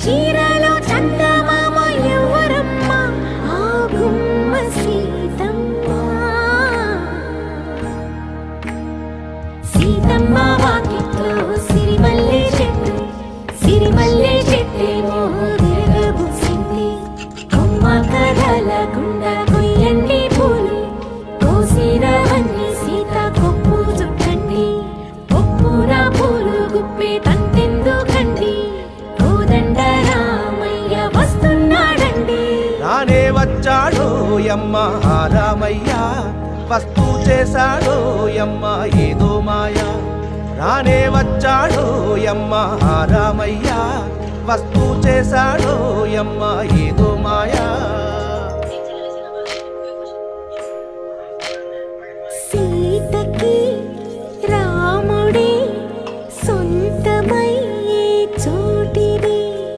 చీరలో చందమామ ఎవరమ్మ ఆ గుమ్మ సీతమ్మ సీతమ్మ వాకిట్లో సిరిమల్లె చెట్టు సిరిమల్లె చెట్టేమో విరగబూసింది కొమ్మ కదలకుండా కొయ్యండి పూలు కోసిరవన్నీ సీత కొప్పు చుట్టండి కొప్పున పూలు గుప్పే తంతెందుకండి కోదండ రామయ్య వస్తున్నాడండి రానే వచ్చాడో యమ్మ ఆ రామయ్య వస్తూ చేశాడో యమ్మ ఏదో మాయా రానే వచ్చాడో యమ్మ ఆ రామయ్య వస్తూ చేశాడో యమ్మ ఏదో మాయా